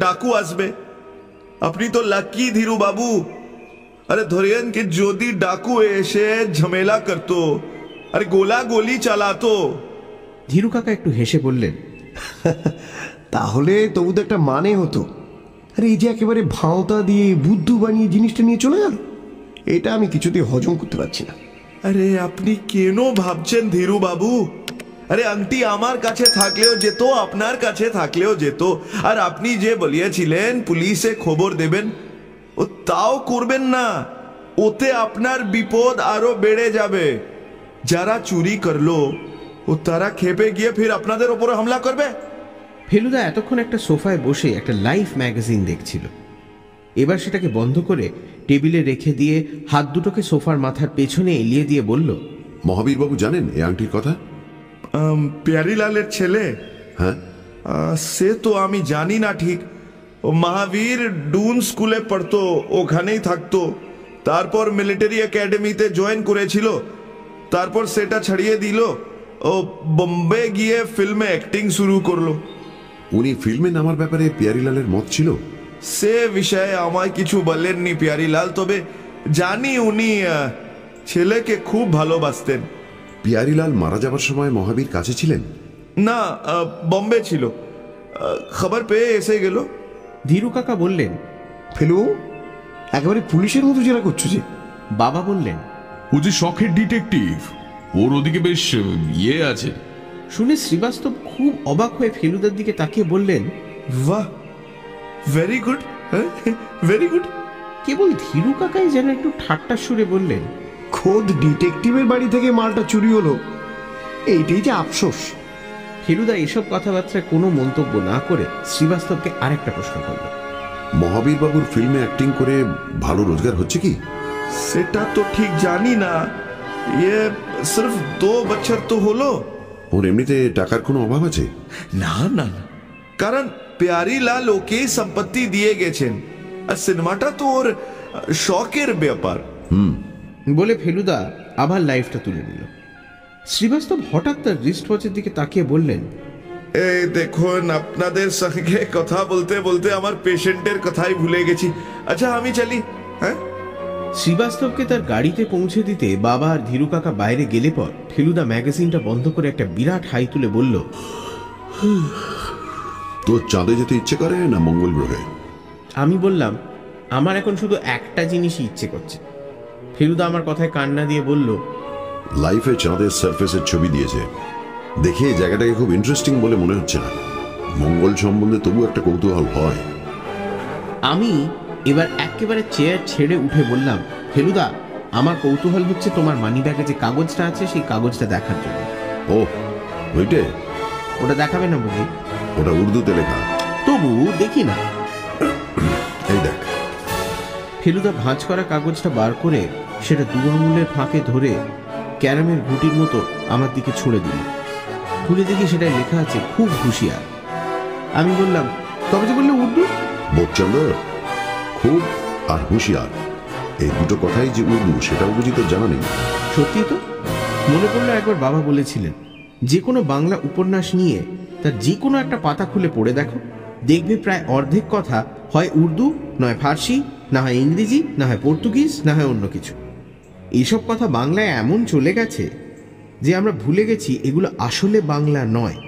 ডাকু আসবে। আপনি তো লাকি ধীরু বাবু। আরে ধরেন কি যদি ডাকু এসে ঝামেলা করতো, আরে গোলা গলি চালাতো। ধীরু কাকা একটু হেসে বললেন, তাহলে তবু তো একটা মানে হতো। আরে এই যে একেবারে ভাঁওতা দিয়ে বুদ্ধু বানিয়ে জিনিসটা নিয়ে চলে গেল, এটা আমি কিছুতেই হজম করতে পারছি না। আরে আপনি কেন ভাবছেন ধীরু বাবু? আরে আংটি আমার কাছে থাকলেও যেত, আপনার কাছে থাকলেও যেত। আর আপনি যে বলিয়েছিলেন পুলিশে খবর দেবেন, ও তাও করবেন না। ওতে আপনার বিপদ আরো বেড়ে যাবে। যারা চুরি করলো ও তারা খেপে গিয়ে ফির আপনাদের উপরে হামলা করবে। ফেলুদা এতক্ষণ একটা সোফায় বসে একটা লাইফ ম্যাগাজিন দেখছিল। এবার সেটাকে বন্ধ করে টেবিলে রেখে দিয়ে হাত দুটোকে সোফার মাথার পেছনে এলিয়ে দিয়ে বলল, মহাবীর বাবু জানেন এই আংটির কথা? প্যারিলালের ছেলে? হ্যাঁ, সে তো আমি জানি না ঠিক। ও মহাবীর ডুন স্কুলে পড়তো, ওখানেই থাকতো। তারপর মিলিটারি একাডেমিতে জয়েন করেছিল, তারপর সেটা ছাড়িয়ে দিল। ও বোম্বে গিয়ে ফিল্মে অ্যাক্টিং শুরু করলো। উনি ফিল্মে নামার ব্যাপারে পিয়ারিলালের মত ছিল? সে বিষয়ে আমায় কিছু বলেননি পিয়ারিলাল, তবে জানি উনি ছেলেকে খুব ভালোবাসতেন। পিয়ারিলাল মারা যাবার সময় মহাবীর কাছে ছিলেন? না, বম্বে ছিল। খবর পেয়ে এসে গেল। ধীরু কাকা বললেন, ফেলু একেবারে পুলিশের মতো জেরা করছো যে। বাবা বললেন, ও যে শখের ডিটেকটিভ, ওর ওদিকে বেশ ইয়ে আছে। শুনে শ্রীবাস্তব খুব অবাক হয়ে ফেলুদার দিকে তাকিয়ে বললেন, বাহ, ভেরি গুড, ভেরি গুড। কেবল ধীরু কাকাই যেন একটু ঠাট্টা সুরে বললেন, খোদ ডিটেকটিভের বাড়ি থেকে মালটা চুরি হলো, এইটাই যে আফসোস। ফেলুদা এসব কথাবার্তায় কোনো মন্তব্য না করে শ্রীবাস্তবকে আরেকটা প্রশ্ন করল, মহাবীর বাবুর ফিল্মে অ্যাক্টিং করে ভালো রোজগার হচ্ছে কি? সেটা তো ঠিক জানি না। ইয়ে সির্ফ 2 বছর তো হলো। ওর এমনিতে টাকার কোনো অভাব আছে? না না না, কারণ প্যারিলাল ওকে সম্পত্তি দিয়ে গেছেন, আর সিনেমাটা তো ওর শখের ব্যাপার। বলে ফেলুদা আবার লাইফটা তুলে নিল। শ্রীবাস্তব হঠাৎ তার রিস্ট ওয়াচের দিকে তাকিয়ে বললেন, এই দেখুন, আপনাদের সঙ্গে কথা বলতে বলতে আমার পেশেন্টের কথাই ভুলে গেছি। আচ্ছা আমি চলি। হ্যাঁ। শ্রীবাস্তবকে তার গাড়িতে পৌঁছে দিতে বাবা আর ধীরু কাকা বাইরে গেলে পর ফেলুদা ম্যাগাজিনটা বন্ধ করে একটা বিরাট হাই তুলে বলল, তোর চাঁদে যেতে ইচ্ছে করে না মঙ্গল গ্রহে? আমি বললাম, আমার এখন শুধু একটা জিনিসই ইচ্ছে করছে। ফেলুদা আমার কথায় কান্না দিয়ে বলল, লাইফে চাঁদের সারফেসের ছবি দিয়েছে, দেখে জায়গাটাকে খুব ইন্টারেস্টিং বলে মনে হচ্ছে না। মঙ্গল সম্বন্ধে তবু একটা কৌতূহল হয়। আমি এবার একেবারে চেয়ার ছেড়ে উঠে বললাম, ফেলুদা, আমার কৌতূহল হচ্ছে তোমার মানিব্যাগে যে কাগজটা আছে সেই কাগজটা দেখার জন্য। ও, ওইটে? ওটা দেখাবে না বুঝি? ওটা উর্দুতে লেখা। তবু দেখি না। এই দেখ। ফেলুদা ভাঁজ করা কাগজটা বার করে সেটা 2 আঙুলের ফাঁকে ধরে ক্যারামের গুটির মতো আমার দিকে ছুঁড়ে দিল। খুলে দেখি সেটাই লেখা আছে, খুব হুঁশিয়ার। আমি বললাম, তবে যে বললে উর্দু? বোধচন্দ্র, খুব আর হুঁশিয়ার এই দুটো কথাই যে উর্দু সেটাও বুঝি তো জানা নেই। সত্যি তো। মনে পড়লো একবার বাবা বলেছিলেন, যে কোনো বাংলা উপন্যাস নিয়ে তার যে কোনো একটা পাতা খুলে পড়ে দেখো, দেখবে প্রায় অর্ধেক কথা হয় উর্দু, নয় ফার্সি, না হয় ইংরেজি, না হয় পর্তুগিজ, না হয় অন্য কিছু। এইসব কথা বাংলায় এমন চলে গেছে যে আমরা ভুলে গেছি এগুলো আসলে বাংলা নয়।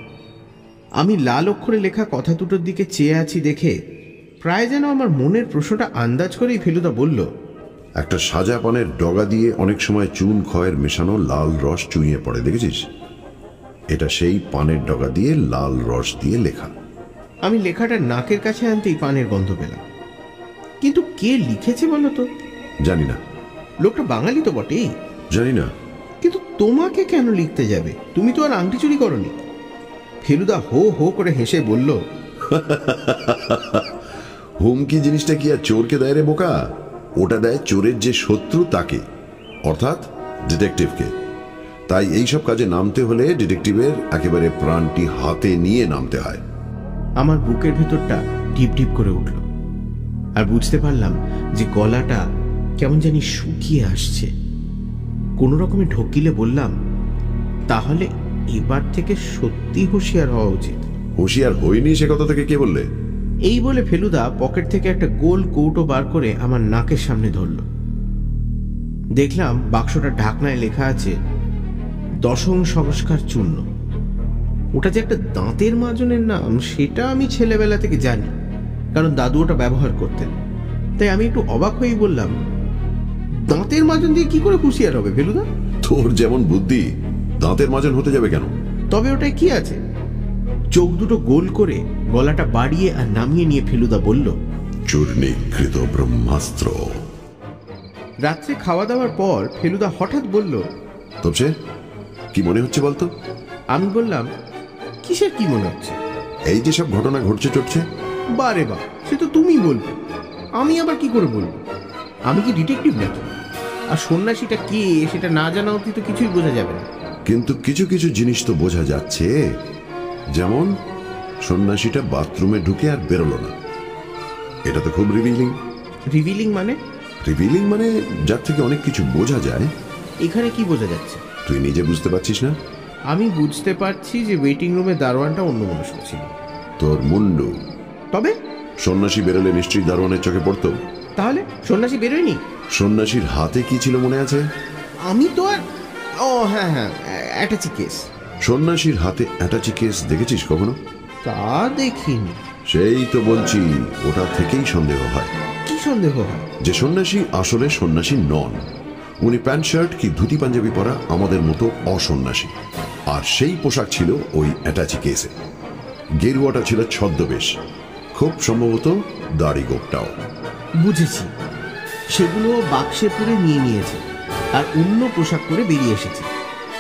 আমি লাল অক্ষরে লেখা কথা দুটোর দিকে চেয়ে আছি দেখে প্রায় যেন আমার মনের প্রশ্নটা আন্দাজ করেই ফেলুদা বলল, একটা সাজা পানের ডগা দিয়ে অনেক সময় চুন খয়ের মেশানো লাল রস চুইয়ে পড়ে, দেখেছিস? এটা সেই পানের ডগা দিয়ে লাল রস দিয়ে লেখা। আমি লেখাটা নাকের কাছে আনতেই পানের গন্ধ পেলাম। কিন্তু কে লিখেছে বলো তো? জানি না। লোকটা বাঙালি তো বটেই। জানি না। কিন্তু তোমাকে কেন লিখতে যাবে? তুমি তো আর আংটি চুরি করনি। ফেলুদা হো হো করে হেসে বলল, হুমকি জিনিসটা কি আর চোরকে দেয় রে বোকা? ওটা দেয় চোরের যে শত্রু তাকে, অর্থাৎ ডিটেকটিভকে। তাই এইসব কাজে নামতে হলে ডিটেকটিভের একেবারে প্রাণটি হাতে নিয়ে নামতে হয়। আমার বুকের ভেতরটা ঢিপ ঢিপ করে উঠল, আর বুঝতে পারলাম যে গলাটা কেমন জানি শুকিয়ে আসছে। কোনো রকমে ঢকিলে বললাম, তাহলে এবার থেকে সত্যি হুঁশিয়ার হওয়া উচিত। হুঁশিয়ার হইনি সে কথা থেকে কে বললে? এই বলে ফেলুদা পকেট থেকে একটা গোল কৌটো বার করে আমার নাকের সামনে ধরল। দেখলাম বাক্সটা ঢাকনায় লেখা আছে দশম সংস্কার চূর্ণ। ওটা যে একটা দাঁতের মাজনের নাম সেটা আমি ছেলেবেলা থেকে জানি, কারণ দাদু ওটা ব্যবহার করতেন। তাই আমি একটু অবাক হয়েই বললাম, দাঁতের মাজন দিয়ে কি করে হুঁশিয়ার হবে ফেলুদা? তোর যেমন বুদ্ধি, দাঁতের মাজন হতে যাবে কেন? তবে ওটায় কি আছে? চোখ দুটো গোল করে গলাটা বাড়িয়ে আর নামিয়ে নিয়ে ফেলুদা বলল, চূর্ণীকৃত ব্রহ্মাস্ত্র। রাত্রে খাওয়া দাওয়ার পর ফেলুদা হঠাৎ বলল, তবে কি মনে হচ্ছে বলতো? আমি বললাম, কিসের কি মনে হচ্ছে? এই যে সব ঘটনা ঘটছে চটছে। বারে বা, সে তো তুমি বলবে, আমি আবার কি করে বলবো? আমি কি ডিটেকটিভ নাকি? আর সন্ন্যাসীটা কে সেটা না জানা অবধি তো কিছুই বোঝা যাবে না। কিন্তু কিছু কিছু জিনিস তো বোঝা যাচ্ছে। যেমন সন্ন্যাসীটা বাথরুমে ঢুকে আর বেরোলো না, এটা তো খুব রিভিলিং। রিভিলিং মানে? রিভিলিং মানে যার থেকে অনেক কিছু বোঝা যায়। এখানে কি বোঝা যাচ্ছে? তুই নিজে বুঝতে পারছিস না? আমি বুঝতে পারছি যে ওয়েটিং রুমে দারোয়ানটা অন্য মনস্ক ছিল। তোর মুন্ডু। তবে সন্ন্যাসী বেরোলে নিশ্চয়ই দারোয়ানের চোখে পড়তো। তাহলে সন্ন্যাসী বেরোয়নি? সন্ন্যাসীর হাতে কি ছিল মনে আছে? আমি তো আর, ও হ্যাঁ হ্যাঁ, অ্যাটাচি কেস। সন্ন্যাসীর হাতে অ্যাটাচি কেস দেখেছিস কখনো? তা দেখিনি। সেই তো বলছি, ওটা থেকেই সন্দেহ হয়। কি সন্দেহ হয়? যে সন্ন্যাসী আসলে সন্ন্যাসী নন। উনি প্যান্ট শার্ট কি ধুতি পাঞ্জাবি পরা আমাদের মতো অসন্ন্যাসী। আর সেই পোশাক ছিল ওই অ্যাটাচি কেসে। গেরুয়াটা ছিল ছদ্মবেশ, খুব সম্ভবত দাড়ি গোপটাও। বুঝেছি, সেগুলো বাক্সে পুরে নিয়ে নিয়েছে আর অন্য পোশাক পরে বেরিয়ে এসেছে,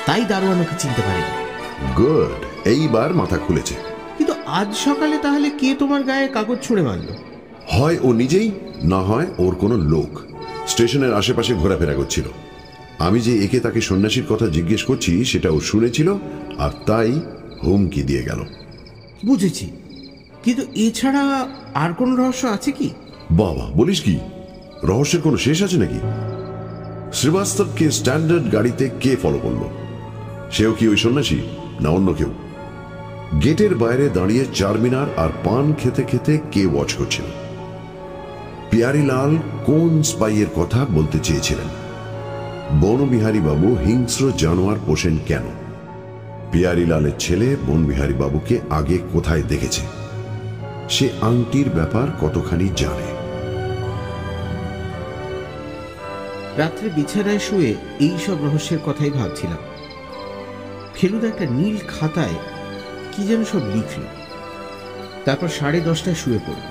তাই দারোয়ান ওকে চিনতে পারেনি। গুড, এইবার মাথা খুলেছে। কিন্তু আজ সকালে তাহলে কে তোমার গায়ে কাগজ ছুঁড়ে মারল? হয় ও নিজেই, না হয় ওর কোনো লোক স্টেশনের আশেপাশে ঘোরাফেরা করছিল। আমি যে একে তাকে সন্ন্যাসীর কথা জিজ্ঞেস করছি সেটা ও শুনেছিল আর তাই হুমকি দিয়ে গেল। বুঝেছি, কিন্তু এছাড়া আর কোন রহস্য আছে কি? বাবা, বলিস কি? রহস্যের কোনো শেষ আছে নাকি? শ্রীবাস্তবকে স্ট্যান্ডার্ড গাড়িতে কে ফলো করলো? সেও কি ওই সন্ন্যাসী না অন্য কেউ? গেটের বাইরে দাঁড়িয়ে চারমিনার আর পান খেতে খেতে কে ওয়াচ করছিল? পিয়ারিলাল কোন স্পাইয়ের কথা বলতে চেয়েছিলেন? বনবিহারী বাবু হিংস্র জানোয়ার পোষেন কেন? পিয়ারিলালের ছেলে বনবিহারী বাবুকে আগে কোথায় দেখেছে? সে আংটির ব্যাপার কতখানি জানে? রাত্রে বিছানায় শুয়ে এই সব রহস্যের কথাই ভাবছিলাম। ফেলুদা একটা নীল খাতায় কি যেন সব লিখল। তারপর 10:30টায় শুয়ে পড়ল,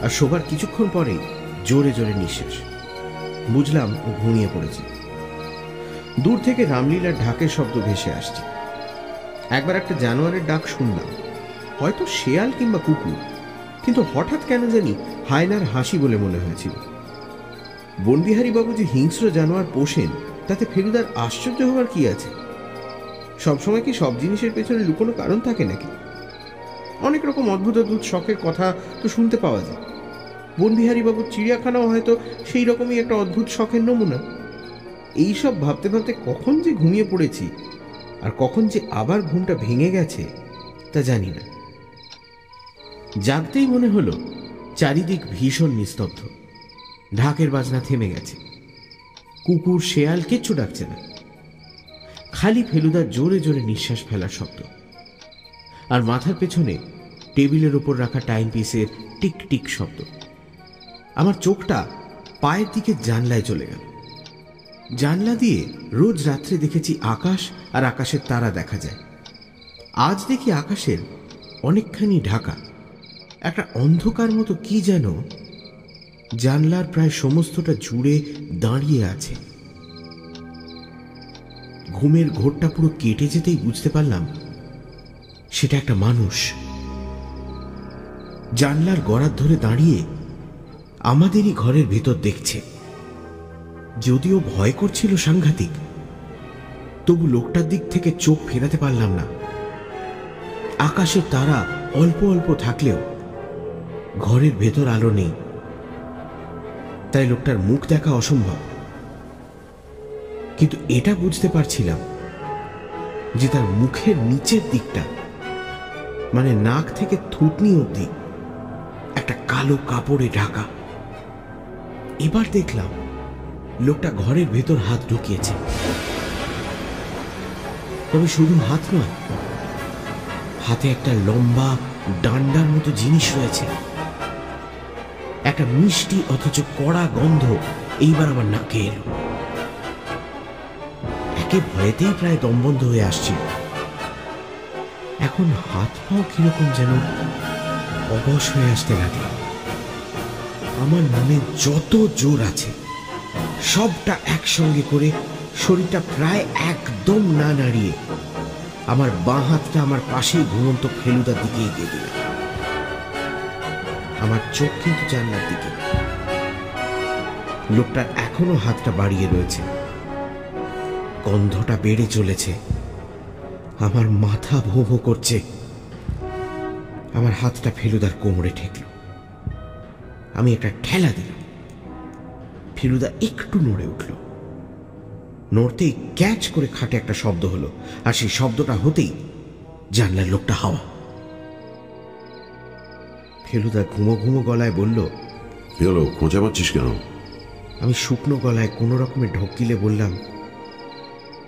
আর শোবার কিছুক্ষণ পরেই জোরে জোরে নিঃশ্বাস। বুঝলাম ও ঘুমিয়ে পড়েছে। দূর থেকে রামলীলার ঢাকের শব্দ ভেসে আসছে। একবার একটা জানোয়ারের ডাক শুনলাম, হয়তো শেয়াল কিংবা কুকুর, কিন্তু হঠাৎ কেন জানি হায়নার হাসি বলে মনে হয়েছিল। বনবিহারী বাবু যে হিংস্র জানোয়ার পোষেন তাতে ফেলুদার আশ্চর্য হওয়ার কি আছে? সবসময় কি সব জিনিসের পেছনে লুকোনো কারণ থাকে নাকি? অনেক রকম অদ্ভুত অদ্ভুত শখের কথা তো শুনতে পাওয়া যায়। বনবিহারী বাবুর চিড়িয়াখানাও হয়তো সেই রকমই একটা অদ্ভুত শখের নমুনা। এইসব ভাবতে ভাবতে কখন যে ঘুমিয়ে পড়েছি আর কখন যে আবার ঘুমটা ভেঙে গেছে তা জানি না। জাগতেই মনে হলো চারিদিক ভীষণ নিস্তব্ধ। ঢাকের বাজনা থেমে গেছে, কুকুর শেয়াল কিচ্ছু ডাকছে না, খালি ফেলুদার জোরে জোরে নিঃশ্বাস ফেলার শব্দ। আর মাথার পেছনে টেবিলের উপর রাখা টাইম পিসের টিক টিক শব্দ। আমার চোখটা পায়ের দিকে জানলায় চলে গেল। জানলা দিয়ে রোজ রাত্রে দেখেছি আকাশ আর আকাশের তারা দেখা যায়। আজ দেখি আকাশের অনেকখানি ঢাকা, একটা অন্ধকার মতো কি যেন জানলার প্রায় সমস্তটা জুড়ে দাঁড়িয়ে আছে। ঘুমের ঘোরটা পুরো কেটে যেতেই বুঝতে পারলাম সেটা একটা মানুষ। জানলার গড়ার ধরে দাঁড়িয়ে আমাদেরই ঘরের ভেতর দেখছে। যদিও ভয় করছিল সাংঘাতিক, তবু লোকটার দিক থেকে চোখ ফেরাতে পারলাম না। আকাশের তারা অল্প অল্প থাকলেও ঘরের ভেতর আলো নেই, তাই লোকটার মুখ দেখা অসম্ভব। কিন্তু এটা বুঝতে পারছিলাম যে তার মুখের নিচের দিকটা, মানে নাক থেকে থুতনি অবধি কালো কাপড়ে ঢাকা। এবার দেখলাম লোকটা ঘরের ভেতর হাত ঢুকিয়েছে। তবে শুধু হাত নয়, হাতে একটা লম্বা ডান্ডার মতো জিনিস রয়েছে। একটা মিষ্টি অথচ কড়া গন্ধ এইবার আমার নাকে এলো। একে ভয়েতেই প্রায় দমবন্ধ হয়ে আসছিল। এখন হাত পাও কিরকম যেন অবশ হয়ে আসতে লাগলো। আমার মনে যত জোর আছে সবটা একসঙ্গে করে শরীরটা প্রায় একদম না নাড়িয়ে আমার বাঁ হাতটা আমার পাশেই ঘুমন্ত ফেলুদার দিকে এগিয়ে দিল। আমার চোখ কিন্তু জানলার দিকে। লোকটার এখনো হাতটা বাড়িয়ে রয়েছে। গন্ধটা বেড়ে চলেছে। আমার মাথা ভোঁ ভোঁ করছে। আমার হাতটা ফেলুদার কোমরে ঠেকল। আমি একটা ঠেলা দিলাম। ফেলুদা একটু নড়ে উঠল। নড়তেই ক্যাচ করে খাটে একটা শব্দ হলো, আর সেই শব্দটা হতেই জানলার লোকটা হাওয়া। ফেলুদা ঘুমো ঘুমো গলায় বলল, কি হলো, খোঁচা মারছিস কেন? আমি শুকনো গলায় কোনো রকমে ঢোকিলে বললাম,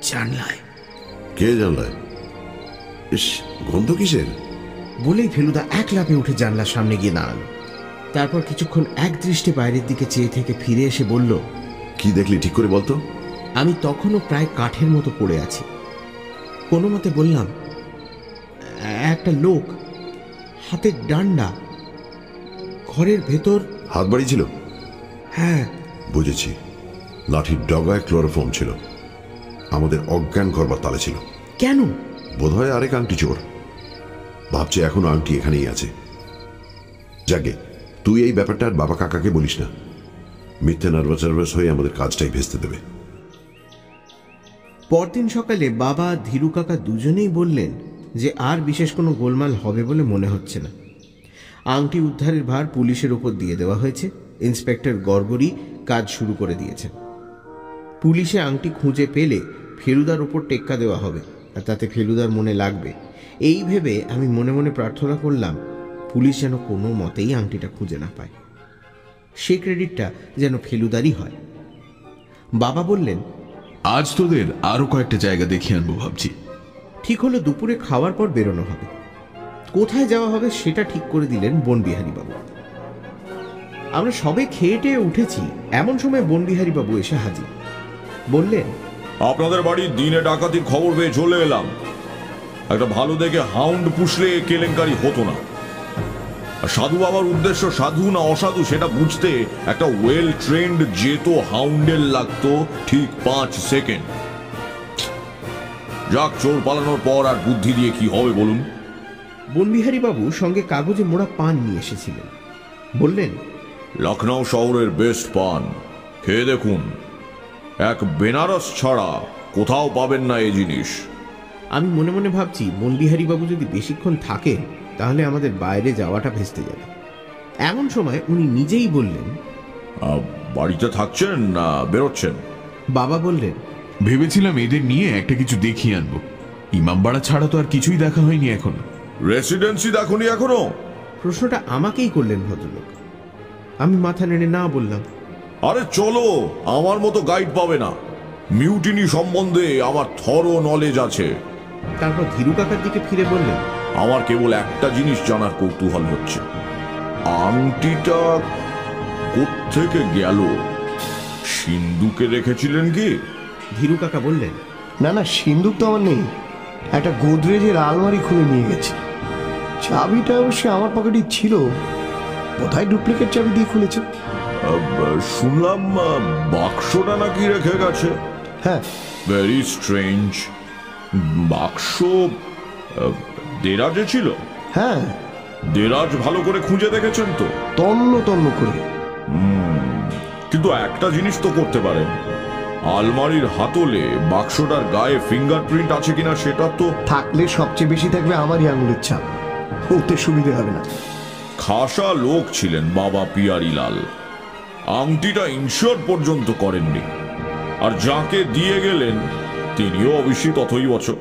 জানলায়। কে জানলায়? ইস, গন্ধ কিসের? বলেই ফেলুদা এক লাফে উঠে জানলার সামনে গিয়ে দাঁড়ালো। তারপর কিছুক্ষণ এক দৃষ্টে বাইরের দিকে চেয়ে থেকে ফিরে এসে বলল, কি দেখলি ঠিক করে বলতো? আমি তখনও প্রায় কাঠের মতো পড়ে আছি। কোনো মতে বললাম, একটা লোক, হাতের ডান্ডা, ঘরের ভেতর। হাত বাড়িয়েছিল? হ্যাঁ। বুঝেছি, লাঠির ডগায় ক্লোরোফর্ম ছিল। আমাদের অজ্ঞান করবার তালে ছিল। কেন? বোধহয় আরেক আংটি চোর। ভাবছে এখনো আংটি এখানেই আছে। যাকে তুই এই ব্যাপারটা আর বাবা কাকাকে বলিস না। মিথ্যে নার্ভাস হয়ে আমাদের কাজটাই ভেস্তে দেবে। পরদিন সকালে বাবা ধীরু কাকা দুজনেই বললেন যে আর বিশেষ কোনো গোলমাল হবে বলে মনে হচ্ছে না। আংটি উদ্ধারের ভার পুলিশের ওপর দিয়ে দেওয়া হয়েছে। ইন্সপেক্টর গড়গড়ি কাজ শুরু করে দিয়েছেন। পুলিশে আংটি খুঁজে পেলে ফেলুদার ওপর টেক্কা দেওয়া হবে, আর তাতে ফেলুদার মনে লাগবে। এই ভেবে আমি মনে মনে প্রার্থনা করলাম পুলিশ যেন কোনো মতেই আংটিটা খুঁজে না পায়। সে ক্রেডিটটা যেন ফেলুদারই হয়। বাবা বললেন, আজ তোদের আরো কয়েকটা জায়গা দেখিয়ে আনবো ভাবছি। ঠিক হলো দুপুরে খাওয়ার পর বেরোনো হবে। কোথায় যাওয়া হবে সেটা ঠিক করে দিলেন বনবিহারী বাবু। আমরা সবে খেয়ে টেয়ে উঠেছি, এমন সময় বনবিহারী বাবু এসে হাজির। বললেন, আপনাদের বাড়ির দিনে ডাকাতির খবর পেয়ে চলে এলাম। একটা ভালো দেখে হাউন্ড পুষলে কেলেঙ্কারি হতো না। সাধু বাবার উদ্দেশ্য সাধু না অসাধু সেটা বুঝতে একটা ওয়েল ট্রেন্ড যেতো হাউন্ডের লাগতো ঠিক 5 সেকেন্ড। যাক, চোর পালানোর পর আর বুদ্ধি দিয়ে কি হবে বলুন? বনবিহারী বাবু সঙ্গে কাগজে মোড়া পান নিয়ে এসেছিলেন। বললেন, লখনৌ শহরের বেস্ট পান, খেয়ে দেখুন। এক বেনারস ছাড়া কোথাও পাবেন না এই জিনিস। আমি মনে মনে ভাবছি বনবিহারী বাবু যদি বেশিক্ষণ থাকেন তাহলে আমাদের বাইরে যাওয়াটা ভেস্তে যাবে। এমন সময় উনি নিজেই বললেন, বাড়িতে থাকছেন না বেরোচ্ছেন? বাবা বললেন, ভেবেছিলাম এদের নিয়ে একটা কিছু দেখিয়ে আনবো। ইমামবাড়া ছাড়া তো আর কিছুই দেখা হয়নি এখন। রেসিডেন্সি দেখোনি এখনো? প্রশ্নটা আমাকেই করলেন ভদ্রলোক। আমি মাথা নেড়ে না বললাম। আরে চলো, আমার মতো গাইড পাবে না। মিউটিনি সম্বন্ধে আমার থরো নলেজ আছে। তারপর ধীরু কাকার দিকে ফিরে বললেন, আমার কেবল একটা জিনিস জানার কৌতূহল হচ্ছে, আংটিটা কোত্থেকে গেল? সিন্ধুকে রেখেছিলেন কি? ধীরু কাকা বললেন, না না, সিন্দুক তো আমার নেই। একটা গোদরেজের আলমারি খুলে নিয়ে গেছে। চাবিটা অবশ্যই আমার পকেটেই ছিল। কোথায় ডুপ্লিকেট চাবি দিয়ে খুলেছে। শুনলাম বাক্সটা নাকি রেখে গেছে। হ্যাঁ। Very strange. বাক্স দেরাজে ছিল? হ্যাঁ। দেরাজ ভালো করে খুঁজে দেখেছেন তো? তন্ন তন্ন করে। কিন্তু একটা জিনিস তো করতে পারেন, আলমারির হাতলে বাক্সটার গায়ে ফিঙ্গারপ্রিন্ট আছে কিনা সেটা তো। থাকলে সবচেয়ে বেশি থাকবে আমারই আঙুলের ছাপ। ওতে সুবিধে হবে না। খাসা লোক ছিলেন বাবা পিয়ারি লাল। আংটিটা ইনশিওর পর্যন্ত করেননি, আর যাকে দিয়ে গেলেন তিনিও অবশ্যই ততই বছর।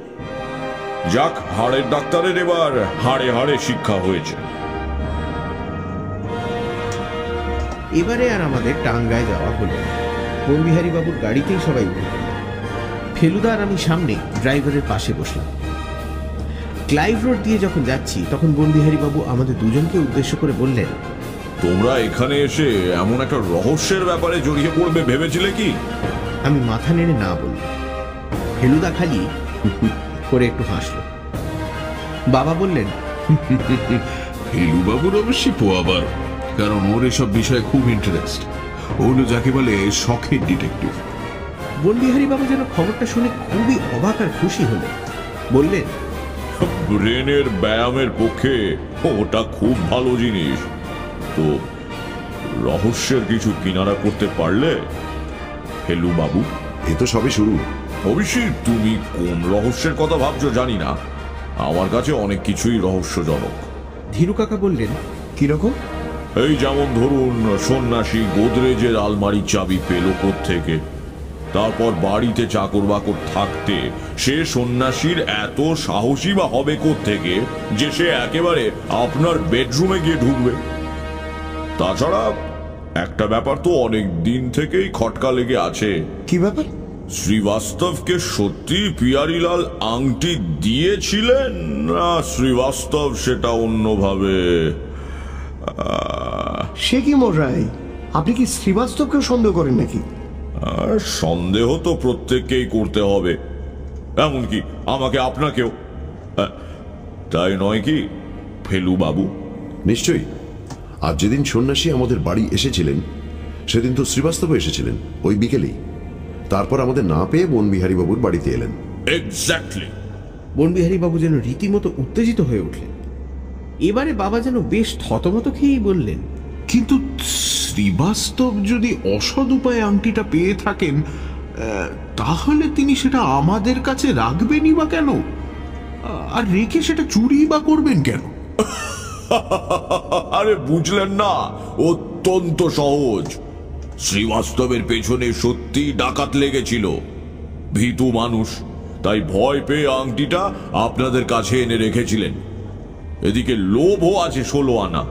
যাক, হাড়ের ডাক্তারের এবার হাড়ে হাড়ে শিক্ষা হয়েছে। এবারে আর আমাদের টাঙ্গায় যাওয়া হলো না। বনবিহারী বাবুর গাড়িতেই সবাই উঠে পড়ল। ফেলুদা আর আমি সামনে ড্রাইভারের পাশে বসলাম। ক্লাইভ রোড দিয়ে যখন যাচ্ছি তখন বনবিহারী বাবু আমাদের দুজনকে উদ্দেশ্য করে বললেন, তোমরা এখানে এসে এমন একটা রহস্যের ব্যাপারে জড়িয়ে পড়বে ভেবেছিলে কি? আমি মাথা নেড়ে না বললাম। ফেলুদা খালি করে একটু হাসল। বাবা বললেন, ফেলুবাবুর অবশ্যই পোয়াবার, কারণ ওর এসব বিষয়ে খুব ইন্টারেস্ট। ওগুলো যাকে বলে শখের ডিটেকটিভ। বনবিহারী বাবু যেন খবরটা শুনে খুবই অবাক আর খুশি হলেন। বললেন, ব্রেনের ব্যায়ামের পক্ষে ওটা খুব ভালো জিনিস। তো রহস্যের কিছু কিনারা করতে পারলে ফেলু বাবু? এ তো সবে শুরু। অবশ্যই তুমি কোন রহস্যের কথা ভাবছো জানি না, আমার কাছে অনেক কিছুই রহস্যজনক। ধীরু কাকা বললেন, কিরকম? এই যেমন ধরুন, সন্ন্যাসী গোদরেজের আলমারির চাবি পেল থেকে, তারপর বাড়িতে চাকর বাকর থাকতে সে সন্ন্যাসীর এত সাহসী বা হবে থেকে যে সে একেবারে আপনার বেডরুমে গিয়ে ঢুকবে। তাছাড়া একটা ব্যাপার তো অনেক দিন থেকেই খটকা লেগে আছে। কি ব্যাপার? শ্রীবাস্তবকে সত্যি পিয়ারিলাল আংটি দিয়েছিলেন না শ্রীবাস্তব সেটা অন্যভাবে? সে কি মোরাই, আপনি কি শ্রীবাস্তবকেও সন্দেহ করেন নাকি? সন্দেহ তো প্রত্যেককেই করতে হবে, এমনকি আমাকে আপনাকেও, তাই নয় কি ফেলু বাবু? নিশ্চয়ই। আর যেদিন সন্ন্যাসী আমাদের বাড়ি এসেছিলেন সেদিন তো শ্রীবাস্তব এসেছিলেন ওই বিকেলেই। তারপর আমাদের না পেয়ে বনবিহারী বাবুর বাড়িতে এলেন। এক্স্যাক্টলি। বনবিহারী বাবু যেন রীতিমতো উত্তেজিত হয়ে উঠলেন। এবারে বাবা যেন বেশ থতমত খেয়েই বললেন, কিন্তু শ্রীবাস্তব যদি অসৎ উপায়ে আংটিটা পেয়ে থাকেন, তাহলে তিনি সেটা আমাদের কাছে রাখবেনই বা কেন? আর রেখে সেটা চুরি বা করবেন কেন? আরে বুঝলেন না, অত্যন্ত সহজ। শ্রীবাস্তবের পেছনে সত্যি ডাকাত লেগেছিল। ভীতু মানুষ, তাই ভয় পেয়ে আংটিটা আপনাদের কাছে এনে রেখেছিলেন। এদিকে লোভও আছে 16 আনা,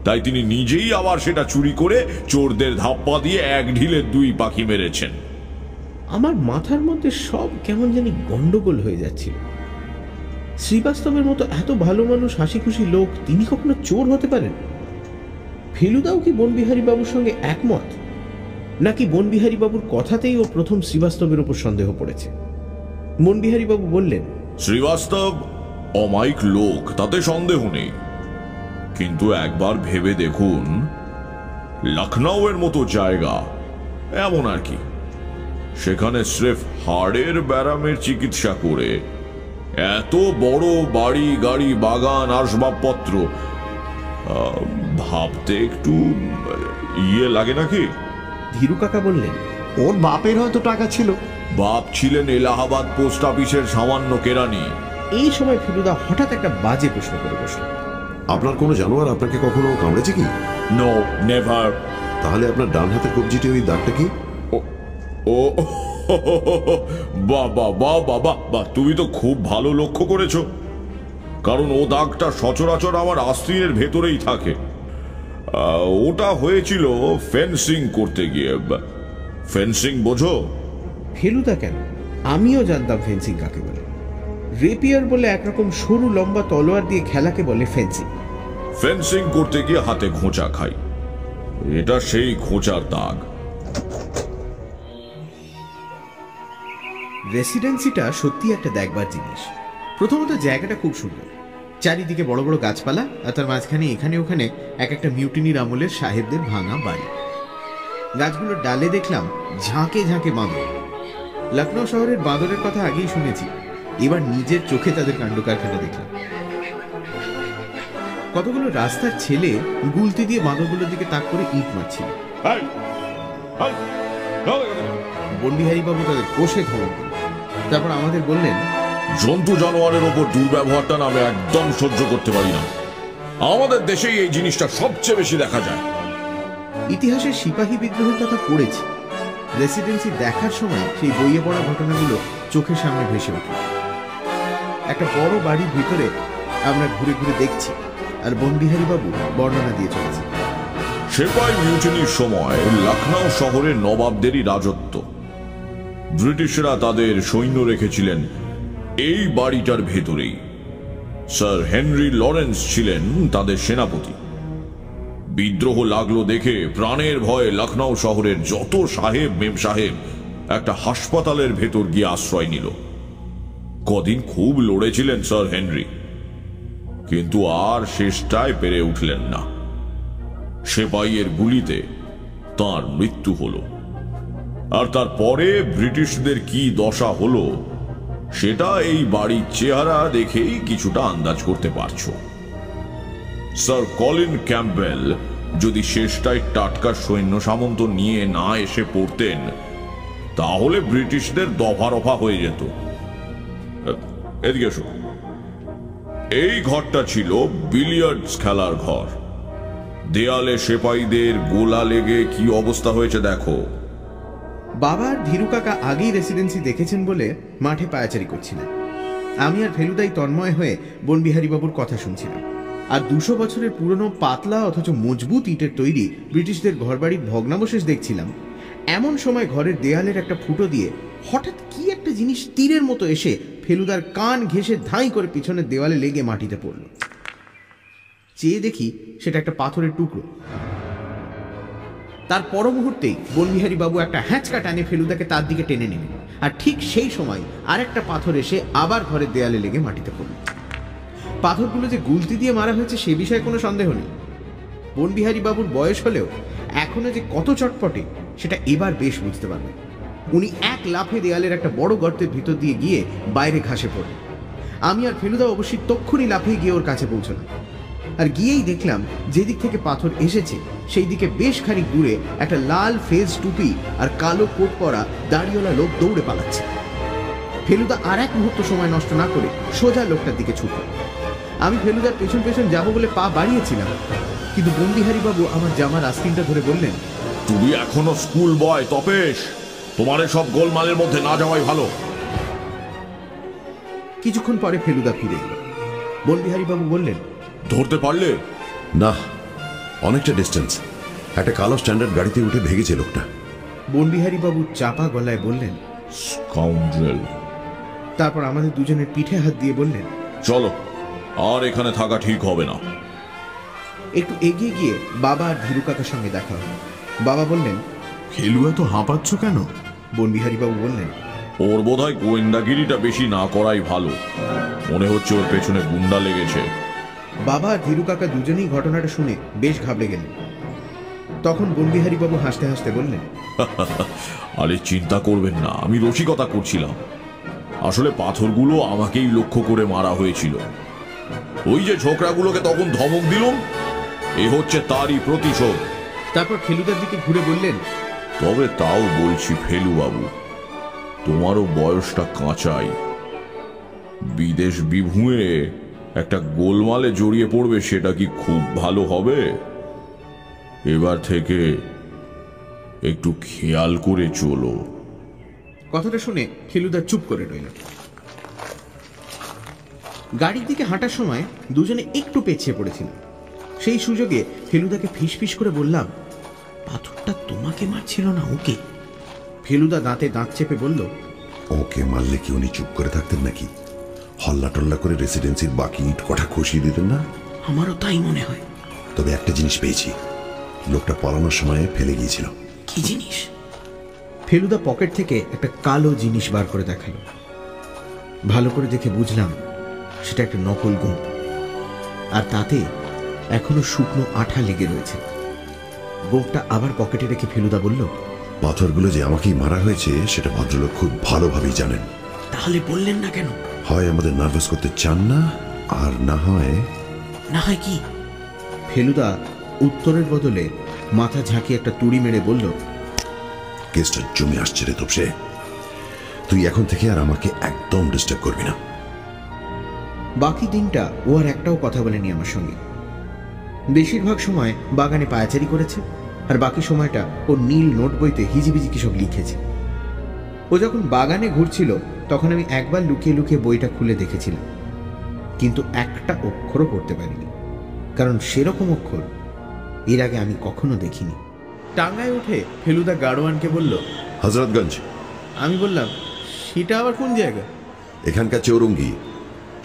তাই তিনি নিজেই আবার সেটা চুরি করে চোরদের ধাপ্পা দিয়ে এক ঢিলে 2 পাখি মেরেছেন। আমার মাথার মধ্যে সব কেমন জানি গন্ডগোল হয়ে যাচ্ছিল। শ্রীবাস্তবের মতো এত ভালো মানুষ, হাসি খুশি লোক, তিনি কখনো চোর হতে পারেন? ফেলুদাও কি বনবিহারী বাবুর সঙ্গে একমত, নাকি বনবিহারী বাবুর কথাতেই ও প্রথম শ্রীবাস্তবের উপর সন্দেহ পড়েছে? বনবিহারী বাবু বললেন, শ্রীবাস্তব অমায়িক লোক, তাতে সন্দেহ নেই, কিন্তু একবার ভেবে দেখুন, লখনৌয়ের মতো জায়গা, এমন আর কি, সেখানে স্রেফ হাড়ের ব্যারামের চিকিৎসা করে এত বড় বাড়ি গাড়ি বাগান আসবাবপত্র, ভাবতে একটু ইয়ে লাগে নাকি? ধীরু কাকা বললেন, ওর বাপের হয়তো টাকা ছিল। বাপ ছিলেন এলাহাবাদ পোস্ট অফিসের সামান্য কেরানি। এই সময় ফেলুদা হঠাৎ একটা বাজে প্রশ্ন করে বসল। আপনার কোনো জানোয়ার আপনাকে কখনো কামড়েছে কি? No, never. তাহলে আপনার ডান হাতের কবজিতে ওই দাগটা কি? ও বাবা বাবা বাবা, তুমি তো খুব ভালো লক্ষ্য করেছো, কারণ ও দাগটা সচরাচর আমার আস্তিনের ভেতরেই থাকে। ওটা হয়েছিল ফেন্সিং করতে গিয়ে। ফেন্সিং বোঝো? ফেলুদা কেন, আমিও জানতাম ফেন্সিং কাকে বলে। রেপিয়ার বলে একরকম সরু লম্বা তলোয়ার দিয়ে খেলাকে বলে ফেন্সিং। ফেন্সিং করতে গিয়ে হাতে খোঁচা খাই, এটা সেই খোঁচার দাগ। রেসিডেন্সিটা সত্যি একটা দেখবার জিনিস। প্রথমত জায়গাটা খুব সুন্দর, চারিদিকে বড় বড় গাছপালা, আর তার মাঝখানে এখানে ওখানে এক একটা মিউটিনির আমলের সাহেবদের ভাঙা বাড়ি। গাছগুলোর ডালে দেখলাম ঝাঁকে ঝাঁকে বাঁদর। লখনৌ শহরের বাঁদরের কথা আগেই শুনেছি, এবার নিজের চোখে তাদের কাণ্ডকারখানা দেখলাম। কতগুলো রাস্তার ছেলে গুলতি দিয়ে বাঁদরগুলোর দিকে তাক করে ইট মারছিল। বনবিহারী বাবু তাদের কষে ধমক দিলেন, তারপর আমাদের বললেন, জন্তু জানোয়ারের ওপর দুর্ব্যবহারটা না আমি একদম সহ্য করতে পারি না। আমাদের দেশেই এই জিনিসটা সবচেয়ে বেশি দেখা যায়। ইতিহাসে সিপাহী বিদ্রোহের কথা পড়েছি। রেসিডেন্সি দেখার সময় সেই বইয়ে পড়া ঘটনাগুলো চোখের সামনে ভেসে উঠল। একটা বড় বাড়ির ভিতরে আমরা ঘুরে ঘুরে দেখছি, আর বনবিহারী বাবু বর্ণনা দিয়ে চলেছে। সেপাই মিউটিনির সময় লখনৌ শহরে নবাবদেরই রাজত্ব। ব্রিটিশরা তাদের সৈন্য রেখেছিলেন এই বাড়িটার ভেতরেই। স্যার হেনরি লরেন্স ছিলেন তাদের সেনাপতি। বিদ্রোহ লাগলো দেখে প্রাণের ভয়ে লখনৌ শহরের যত সাহেব মেম সাহেব একটা হাসপাতালের ভেতর গিয়ে আশ্রয় নিল। কদিন খুব লড়েছিলেন স্যার হেনরি, কিন্তু আর শেষটায় পেরে উঠলেন না। সেপাইয়ের গুলিতে তার মৃত্যু হলো। আর তারপরে ব্রিটিশদের কি দশা হলো সেটা এই বাড়ির চেহারা দেখেই কিছুটা আন্দাজ করতে পারছো। স্যার কলিন ক্যাম্পবেল যদি শেষটায় টাটকা সৈন্য সামন্ত নিয়ে না এসে পড়তেন তাহলে ব্রিটিশদের দফা রফা হয়ে যেত। এদিকে এসো। এই ঘরটা ছিল বিলিয়ার্ডস খেলার ঘর। দেয়ালে সেপাইদের গোলা লেগে কি অবস্থা হয়েছে দেখো। বাবার ধীরু কাকা আগেই রেসিডেন্সি দেখেছেন বলে মাঠে পায়াচারি করছিলেন। আমি আর ফেলুদাই তন্ময় হয়ে বনবিহারী বাবুর কথা শুনছিলাম। আর 200 বছরের পুরনো পাতলা অথচ মজবুত ইটের তৈরি ব্রিটিশদের ঘরবাড়ির ভগ্নাবশেষ দেখছিলাম। এমন সময় ঘরের দেয়ালের একটা ফুটো দিয়ে হঠাৎ কি একটা জিনিস তীরের মতো এসে ফেলুদার কান ঘেঁষে ধাই করে পিছনের দেওয়ালে লেগে মাটিতে পড়ল। চেয়ে দেখি সেটা একটা পাথরের টুকরো। তার পর মুহূর্তেই বনবিহারী বাবু একটা হ্যাঁচকা টানে ফেলুদাকে তার দিকে টেনে নেবেন, আর ঠিক সেই সময় আরেকটা পাথর এসে আবার ঘরের দেয়ালে লেগে মাটিতে পড়ল। পাথরগুলো যে গুলতি দিয়ে মারা হয়েছে সে বিষয়ে কোনো সন্দেহ নেই। বনবিহারী বাবুর বয়স হলেও এখনো যে কত চটপটে সেটা এবার বেশ বুঝতে পারবেন। উনি এক লাফে দেয়ালের একটা বড় গর্তের ভিতর দিয়ে গিয়ে বাইরে ঘাসে পড়লেন। আমি আর ফেলুদা অবশ্যই তক্ষুনি লাফিয়ে গিয়ে ওর কাছে পৌঁছলাম। আর গিয়েই দেখলাম যেদিক থেকে পাথর এসেছে সেই দিকে বেশ খানিক দূরে একটা লাল ফেজ টুপি আর কালো কোট পরা দাড়িওয়ালা লোক দৌড়ে পালাচ্ছে। ফেলুদা আর এক মুহূর্ত সময় নষ্ট না করে সোজা লোকটার দিকে ছুটল। আমি ফেলুদার পেছন পেছন যাবো বলে পা বাড়িয়েছিলাম, কিন্তু বনবিহারী বাবু আমার জামার আস্তিনটা ধরে বললেন, তুমি এখনো স্কুল বয় তপেশ, তোমার সব গোলমালের মধ্যে না যাওয়াই ভালো। কিছুক্ষণ পরে ফেলুদা ফিরে এলো। বনবিহারী বাবু বললেন, ধরতে পারলে? না, অনেকটা ডিস্টেন্স। একটা কালো স্ট্যান্ডার্ড গাড়িতে উঠে ভেগেছে লোকটা। বনবিহারী বাবু চাপা গলায় বললেন, স্কাউন্ড্রেল। তারপর আমাদের দুজনের পিঠে হাত দিয়ে বললেন, চলো, আর এখানে থাকা ঠিক হবে না। একটু এগিয়ে গিয়ে বাবা আর ধীরু কাকার সঙ্গে দেখা হলো। বাবা বললেন, ফেলুয়া তো হাঁপাচ্ছ কেন? বনবিহারী বাবু বললেন, ওর বোধহয় গোয়েন্দাগিরিটা বেশি না করাই ভালো। মনে হচ্ছে ওর পেছনে গুন্ডা লেগেছে। বাবা আর ধীরু কাকা দুজনেই ঘটনাটা শুনে বেশ ঘাবড়ে গেলেন। তখন বনবিহারী বাবু হাসতে হাসতে বললেন, আরে চিন্তা করবেন না, আমি রসিকতা করছিলাম। আসলে পাথরগুলো আমাকেই লক্ষ্য করে মারা হয়েছিল। ওই যে ছোকরাগুলোকে তখন ধমক দিলাম, এ হচ্ছে তারই প্রতিশোধ। তারপর ফেলুদার দিকে ঘুরে বললেন, তবে তাও বলছি ফেলু বাবু, তোমারও বয়সটা কাঁচাই। বিদেশ বিভুঁয়ে একটা গোলমালে জড়িয়ে পড়বে সেটা কি খুব ভালো হবে? এবার থেকে একটু খেয়াল করে চলো। কথাটা শুনে ফেলুদা চুপ করে রইল। গাড়ির দিকে হাঁটার সময় দুজনে একটু পেছিয়ে পড়েছিল। সেই সুযোগে ফেলুদাকে ফিসফিস করে বললাম, পাথরটা তোমাকে মারছিল না ওকে? ফেলুদা দাঁতে দাঁত চেপে বলল, ওকে মারলে কি উনি চুপ করে থাকতেন নাকি? হল্লা টল্লা করে রেসিডেন্সির বাকি ইট কটা খসিয়ে দিতেন না? আমারও তাই মনে হয়। তবে একটা জিনিস পেয়েছি, লোকটা পালানোর সময় ফেলে গিয়েছিল। কি জিনিস? ফেলুদা পকেট থেকে একটা কালো জিনিস বার করে দেখালো। ভালো করে দেখে বুঝলাম সেটা একটা নকল গোঁপ, আর তাতে এখনো শুকনো আঠা লেগে রয়েছে। গোঁপটা আবার পকেটে রেখে ফেলুদা বলল, পাথরগুলো যে আমাকেই মারা হয়েছে সেটা ভদ্রলোক খুব ভালোভাবেই জানেন। তাহলে বললেন না কেন? হয় আমাদের নার্ভাস করতে চান না, আর না হয় কি? ফেলুদা উত্তরের বদলে মাথা ঝাঁকিয়ে একটা তুড়ি মেরে বলল, কেসটা জমে আসছে রে তোপসে। তুই এখন থেকে আর আমাকে একদম ডিস্টার্ব করবি না। বাকি দিনটা ও আর একটাও কথা বলেনি আমার সঙ্গে। বেশিরভাগ সময় বাগানে পায়াচারি করেছে, আর বাকি সময়টা ও নীল নোট বইতে হিজিবিজি কিসব লিখেছে। ও যখন বাগানে ঘুরছিল তখন আমি একবার লুকিয়ে লুকিয়ে বইটা খুলে দেখেছিলাম, কিন্তু একটা অক্ষরও পড়তে পারিনি, কারণ সেরকম অক্ষর এর আগে আমি কখনো দেখিনি। টাঙ্গায় উঠে ফেলুদা গাড়োয়ানকে বলল, হজরতগঞ্জ। আমি বললাম, সেটা আবার কোন জায়গা? এখানকার চৌরঙ্গি।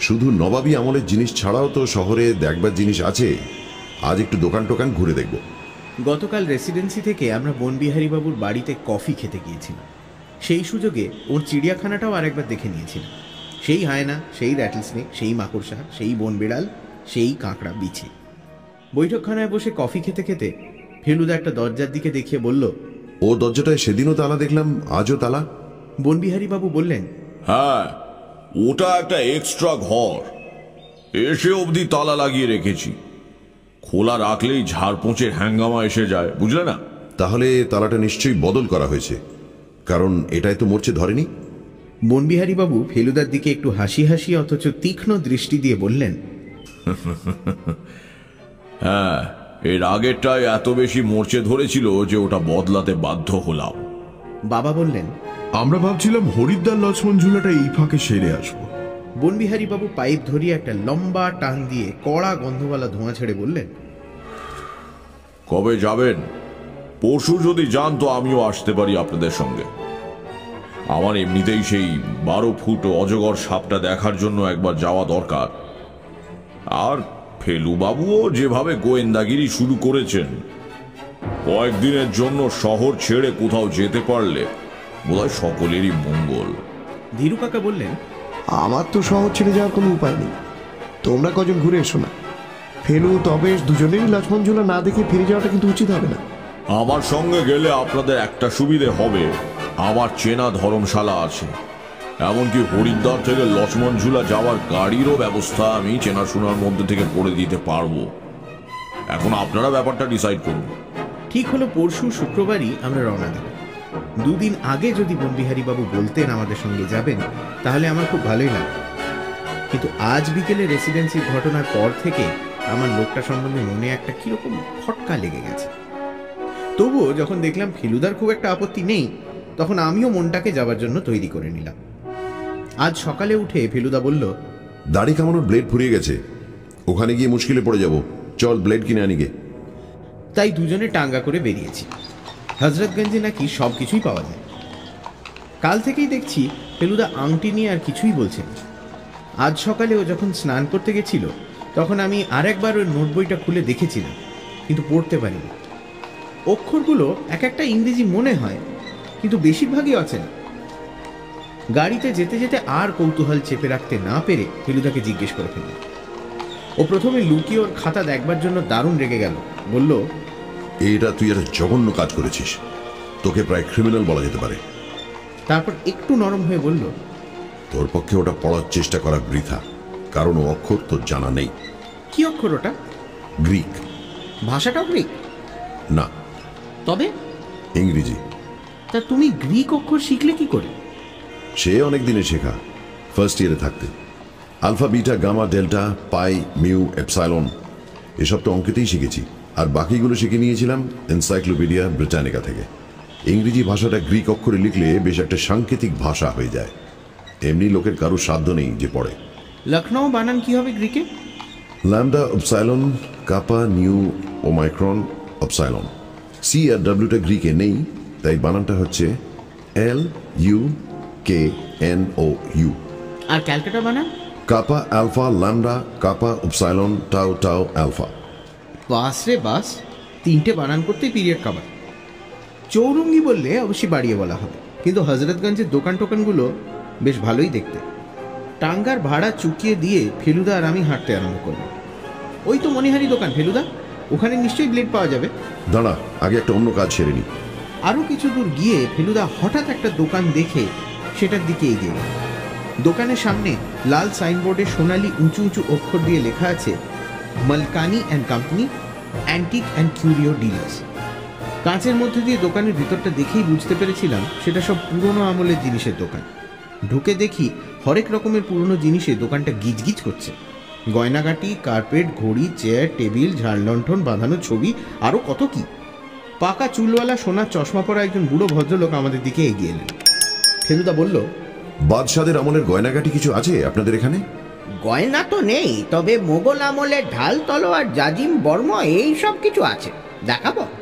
শুধু নবাবী আমলের জিনিস ছাড়াও তো শহরে দেখবার জিনিস আছে। আজ একটু দোকান টোকান ঘুরে দেখব। গতকাল রেসিডেন্সি থেকে আমরা বনবিহারীবাবুর বাড়িতে কফি খেতে গিয়েছিলাম। সেই সুযোগে ওর চিড়িয়াখানাটাও আরেকবার দেখে নিয়েছিলাম। সেই হায়না, সেই র্যাটলস্নেক, সেই মাকড়সা, সেই বনবিড়াল, সেই কাঁকড়া, বিছে। বৈঠকখানায় বসে কফি খেতে খেতে ফেলুদা একটা দরজার দিকে দেখিয়ে বলল, ও দরজাটায় সেদিনও তালা দেখলাম, আজও তালা। বনবিহারীবাবু বললেন, হ্যাঁ, ওটা একটা এক্সট্রা ঘর, এসে অবধি তালা লাগিয়ে রেখেছি। খোলা রাখলেই ঝাড়পোঁচের হ্যাঙ্গামা এসে যায়, বুঝলে না? তাহলে তালাটা নিশ্চয়ই বদল করা হয়েছে, কারণ এটাই তো মরচে ধরেনি। বনবিহারীবাবু ফেলুদার দিকে একটু হাসি হাসি অথচ তীক্ষ্ণ দৃষ্টি দিয়ে বললেন, হ্যাঁ, এর আগেরটাই এত বেশি মরচে ধরেছিল যে ওটা বদলাতে বাধ্য হলাম। বাবা বললেন, আমরা ভাবছিলাম হরিদ্বার লক্ষ্মণ ঝুলাটা এই ফাঁকে সেরে আসবো। বনবিহারীবাবু পাইপ ধরিয়ে একটা লম্বা টান দিয়ে কড়া গন্ধওয়ালা ধোঁয়া ছেড়ে বললেন, কবে যাবেন? পরশু যদি যান তো আমিও আসতে পারি আপনাদের সঙ্গে। আমার এমনিতেই সেই 12 ফুট অজগর সাপটা দেখার জন্য একবার যাওয়া দরকার। আর ফেলুবাবুও যেভাবে গোয়েন্দাগিরি শুরু করেছেন, কয়েকদিনের জন্য শহর ছেড়ে কোথাও যেতে পারলে বোধহয় সকলেরই মঙ্গল। ধীরু কাকা বললেন, আমার তো শহর ছেড়ে যাওয়ার কোনো উপায় নেই, তোমরা কজন ঘুরে এসো না। ফেলু তবেশ দুজনেরই লক্ষ্মণ ঝোলা না দেখে ফিরে যাওয়াটা কিন্তু উচিত হবে না। আমার সঙ্গে গেলে আপনাদের একটা সুবিধে হবে, আমার চেনা ধর্মশালা আছে। এমনকি হরিদ্বার থেকে লক্ষ্মণ ঝুলা যাওয়ার গাড়িরও ব্যবস্থা আমি চেনাশোনার মধ্যে থেকে করে দিতে পারবো। এখন আপনারা ব্যাপারটা ডিসাইড করুন। ঠিক হলো পরশু শুক্রবারই আমরা রওনা দেব। দুদিন আগে যদি বনবিহারীবাবু বলতেন আমাদের সঙ্গে যাবেন, তাহলে আমার খুব ভালোই লাগতো। কিন্তু আজ বিকেলে রেসিডেন্সির ঘটনার পর থেকে আমার লোকটা সম্বন্ধে মনে একটা কিরকম খটকা লেগে গেছে। তবুও যখন দেখলাম ফেলুদার খুব একটা আপত্তি নেই, তখন আমিও মনটাকে যাবার জন্য তৈরি করে নিলাম। আজ সকালে উঠে ফেলুদা বলল, দাড়ি কামানোর ব্লেড ফুরিয়ে গেছে, ওখানে গিয়ে মুশকিলে পড়ে যাব, চল ব্লেড কিনে আনি গে। তাই দুজনে টাঙ্গা করে বেরিয়েছি। হজরতগঞ্জে নাকি সব কিছুই পাওয়া যায়। কাল থেকেই দেখছি ফেলুদা আংটি নিয়ে আর কিছুই বলছে না। আজ সকালে ও যখন স্নান করতে গেছিল, তখন আমি আরেকবার ওই নোট বইটা খুলে দেখেছিলাম, কিন্তু পড়তে পারিনি। অক্ষরগুলো এক একটা ইংরেজি মনে হয়, কিন্তু বেশিরভাগই অচেনা। গাড়িতে যেতে যেতে আর কৌতূহল চেপে রাখতে না পেরে ফেলুদাকে জিজ্ঞেস করে ফেললাম। ও প্রথমে লুকিয়ে ওর খাতা দেখবার জন্য দারুণ রেগে গেল। বলল, এটা তুই একটা জঘন্য কাজ করেছিস, তোকে প্রায় ক্রিমিনাল বলা যেতে পারে। তারপর একটু নরম হয়ে বলল, তোর পক্ষে ওটা পড়ার চেষ্টা করা বৃথা, কারণ ও অক্ষর তোর জানা নেই। কি অক্ষর ওটা? গ্রিক। ভাষাটাও গ্রিক? না। তবে ইংরেজি। তা তুমি গ্রিক অক্ষর শিখলে কি করে? সে অনেক দিনে শেখা, ফার্স্ট ইয়ারে থাকতে। আলফা, বিটা, গামা, ডেল্টা, পাই, মিউ, এপসাইলন এসব তো অঙ্কেতেই শিখেছি, আর বাকিগুলো শিখে নিয়েছিলাম এনসাইক্লোপিডিয়া ব্রিটানিকা থেকে। ইংরেজি ভাষাটা গ্রিক অক্ষরে লিখলে বেশ একটা সাংকেতিক ভাষা হয়ে যায়। এমনি লোকের কারো সাধ্য নেই যে পড়ে। লখনৌ বানান কি হবে গ্রিকে? ল্যামডা, অপসাইলন, কাপা, নিউ, ওমাইক্রন, অপসাইলন। সি আর ডাব্লিউটা গ্রিকে নেই, তাই বানানটা হচ্ছে LUKNOU। আর ক্যালকাটা বানান? কাপা, আলফা, ল্যামডা, কাপা, অপসাইলন, টাউ, টাউ, আলফা। বাস রে বাস, 3টে বানান করতেই পিরিয়ড কাবার। চৌরঙ্গি বললে অবশ্যই বাড়িয়ে বলা হবে, কিন্তু হজরতগঞ্জের দোকান টোকানগুলো বেশ ভালোই দেখতে। টাঙ্গার ভাড়া চুকিয়ে দিয়ে ফেলুদা আর আমি হাঁটতে আরম্ভ করলাম। ওই তো মনিহারি দোকান ফেলুদা, ওখানে নিশ্চয়ই ব্লেড পাওয়া যাবে। দাঁড়া, আগে একটা অন্য কাজ সেরে নি। আরও কিছু দূর গিয়ে ফেলুদা হঠাৎ একটা দোকান দেখে সেটার দিকে এগিয়ে গেল। দোকানের সামনে লাল সাইনবোর্ডে সোনালি উঁচু উঁচু অক্ষর দিয়ে লেখা আছে, Malkani and company, antique and curio dealers. কাঁচের মধ্যে দিয়ে দোকানের ভিতরটা দেখেই বুঝতে পেরেছিলাম সেটা সব পুরনো আমলের জিনিসের দোকান। ঢুকে দেখি হরেক রকমের পুরনো জিনিসে দোকানটা গিজগিজ করছে। গয়নাগাটি, কার্পেট, ঘড়ি, চেয়ার, টেবিল, ঝাড়লণ্ঠন, বাঁধানো ছবি, আরও কত কি। পাকা চুলওয়ালা সোনার চশমা পরা একজন বুড়ো ভদ্রলোক আমাদের দিকে এগিয়ে এলেন। ফেলুদা বলল, বাদশাদের আমলের গয়নাগাটি কিছু আছে আপনাদের এখানে? গয়না তো নেই, তবে মোগল আমলের ঢাল, তলোয়ার, জাজিম, বর্ম এই সব কিছু আছে। দেখাবো?